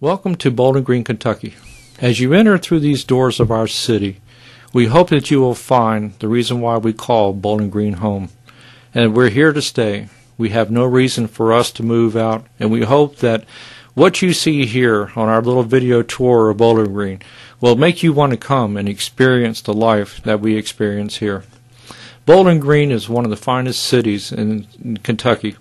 Welcome to Bowling Green, Kentucky. As you enter through these doors of our city, we hope that you will find the reason why we call Bowling Green home. And we're here to stay. We have no reason for us to move out, and we hope that what you see here on our little video tour of Bowling Green will make you want to come and experience the life that we experience here. Bowling Green is one of the finest cities in Kentucky.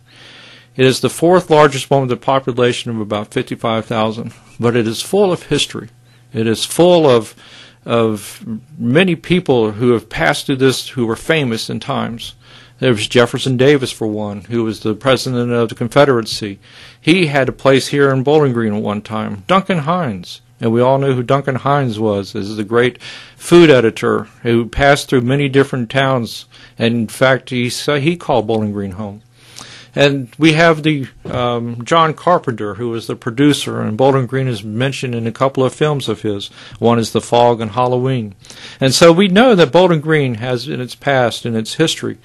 It is the fourth largest one with a population of about 55,000, but it is full of history. It is full of many people who have passed through this who were famous in times. There was Jefferson Davis, for one, who was the president of the Confederacy. He had a place here in Bowling Green at one time. Duncan Hines, and we all know who Duncan Hines was, is the great food editor who passed through many different towns, and in fact he called Bowling Green home. And we have the John Carpenter, who was the producer, and Bowling Green is mentioned in a couple of films of his. One is The Fog and Halloween. And so we know that Bowling Green has, in its past, in its history,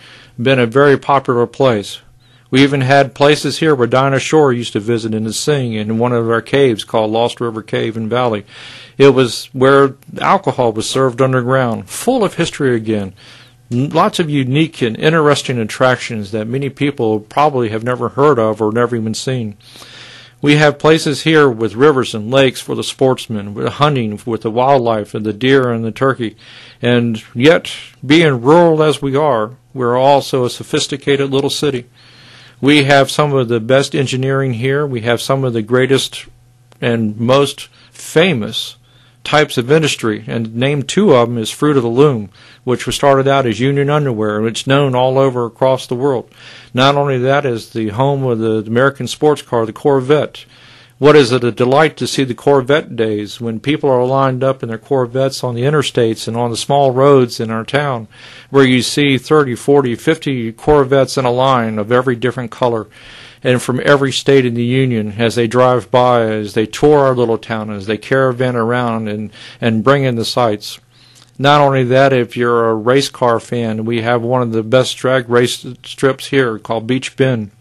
been a very popular place. We even had places here where Dinah Shore used to visit and to sing in one of our caves called Lost River Cave and Valley. It was where alcohol was served underground, full of history again. Lots of unique and interesting attractions that many people probably have never heard of or never even seen. We have places here with rivers and lakes for the sportsmen, with hunting, with the wildlife and the deer and the turkey. And yet, being rural as we are, we're also a sophisticated little city. We have some of the best engineering here. We have some of the greatest and most famous types of industry, and name two of them is Fruit of the Loom, which was started out as Union Underwear, and it's known all over across the world. Not only that, is the home of the American sports car, the Corvette. What is it a delight to see the Corvette days when people are lined up in their Corvettes on the interstates and on the small roads in our town, where you see 30, 40, 50 Corvettes in a line of every different color, and from every state in the Union, as they drive by, as they tour our little town, as they caravan around and bring in the sights. Not only that, if you're a race car fan, we have one of the best drag race strips here called Beach Bend.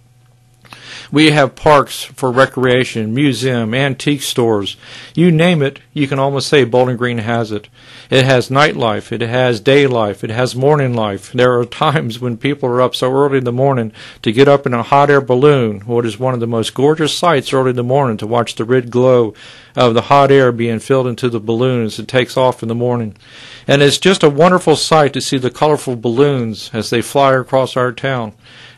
We have parks for recreation, museum, antique stores. You name it, you can almost say Bowling Green has it. It has nightlife, it has day life, it has morning life. There are times when people are up so early in the morning to get up in a hot air balloon, what is one of the most gorgeous sights early in the morning, to watch the red glow of the hot air being filled into the balloon as it takes off in the morning. And it's just a wonderful sight to see the colorful balloons as they fly across our town.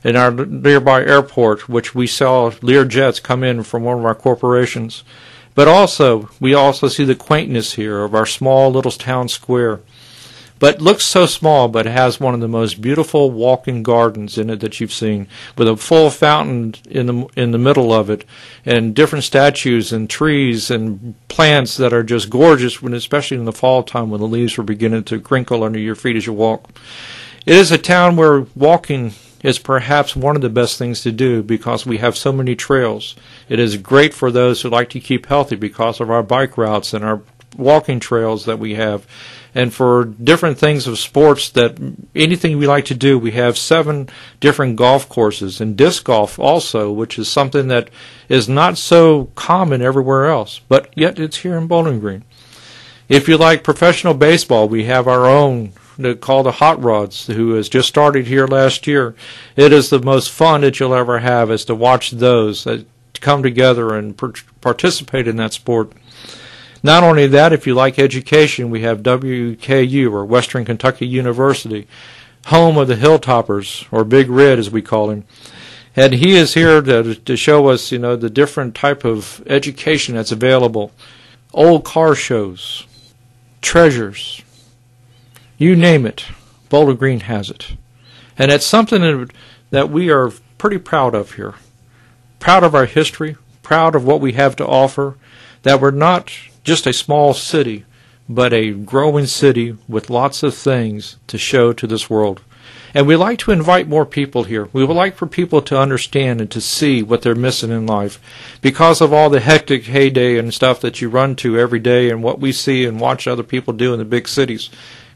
In our nearby airport, which we saw Lear jets come in from one of our corporations. But also, we also see the quaintness here of our small little town square. But it looks so small, but it has one of the most beautiful walk-in gardens in it that you've seen, with a full fountain in the middle of it, and different statues and trees and plants that are just gorgeous, when, especially in the fall time when the leaves are beginning to crinkle under your feet as you walk. It is a town where walking is perhaps one of the best things to do because we have so many trails. It is great for those who like to keep healthy because of our bike routes and our walking trails that we have. And for different things of sports, that anything we like to do, we have 7 different golf courses, and disc golf also, which is something that is not so common everywhere else, but yet it's here in Bowling Green. If you like professional baseball, we have our own called the Hot Rods, who has just started here last year. It is the most fun that you'll ever have, is to watch those that come together and participate in that sport. Not only that, if you like education, we have WKU, or Western Kentucky University, home of the Hilltoppers, or Big Red as we call him. And he is here to show us, the different type of education that's available. Old car shows, treasures, you name it, Bowling Green has it. And it's something that we are pretty proud of here. Proud of our history, proud of what we have to offer, that we're not just a small city, but a growing city with lots of things to show to this world. And we like to invite more people here. We would like for people to understand and to see what they're missing in life because of all the hectic heyday and stuff that you run to every day and what we see and watch other people do in the big cities.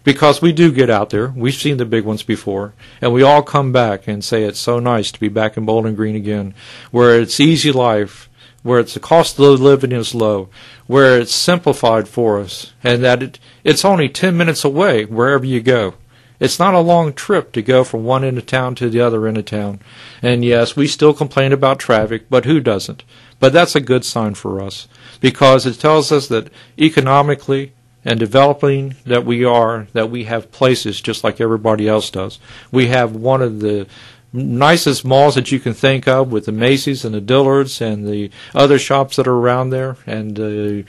Because we do get out there. We've seen the big ones before. And we all come back and say it's so nice to be back in Bowling Green again, where it's easy life, where the cost of living is low, where it's simplified for us, and that it's only 10 minutes away wherever you go. It's not a long trip to go from one end of town to the other end of town. And yes, we still complain about traffic, but who doesn't? But that's a good sign for us, because it tells us that economically and developing that we have places just like everybody else does. We have one of the nicest malls that you can think of, with the Macy's and the Dillards and the other shops that are around there, and the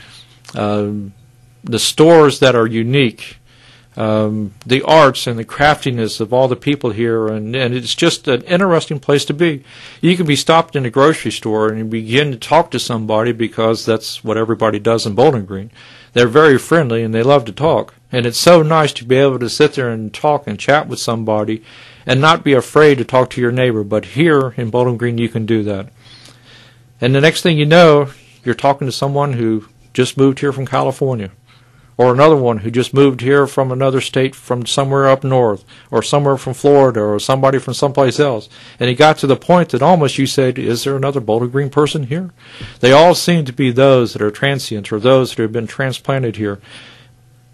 stores that are unique. The arts and the craftiness of all the people here, and it's just an interesting place to be. You can be stopped in a grocery store and you begin to talk to somebody, because that's what everybody does in Bowling Green. They're very friendly and they love to talk, and it's so nice to be able to sit there and talk and chat with somebody and not be afraid to talk to your neighbor. But here in Bowling Green you can do that, and the next thing you know, you're talking to someone who just moved here from California, or another one who just moved here from another state, from somewhere up north, or somewhere from Florida, or somebody from someplace else. And he got to the point that almost you said, is there another Bowling Green person here? They all seem to be those that are transient, or those that have been transplanted here.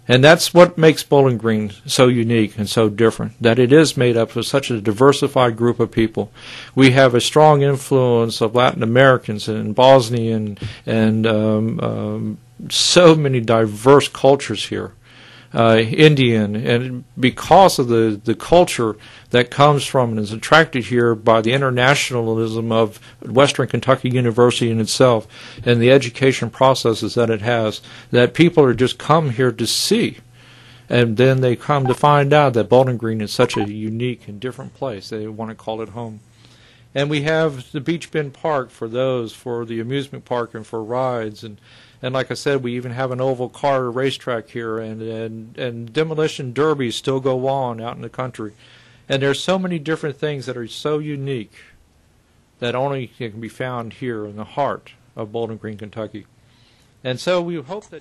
And that's what makes Bowling Green so unique and so different, that it is made up of such a diversified group of people. We have a strong influence of Latin Americans and Bosnian and so many diverse cultures here, Indian, and because of the culture that comes from and is attracted here by the internationalism of Western Kentucky University in itself and the education processes that it has, that people are just come here to see, and then they come to find out that Bowling Green is such a unique and different place. They want to call it home. And we have the Beach Bend Park for the amusement park and for rides, and like I said, we even have an oval car racetrack here, and demolition derbies still go on out in the country. And there's so many different things that are so unique that only can be found here in the heart of Bowling Green, Kentucky. And so we hope that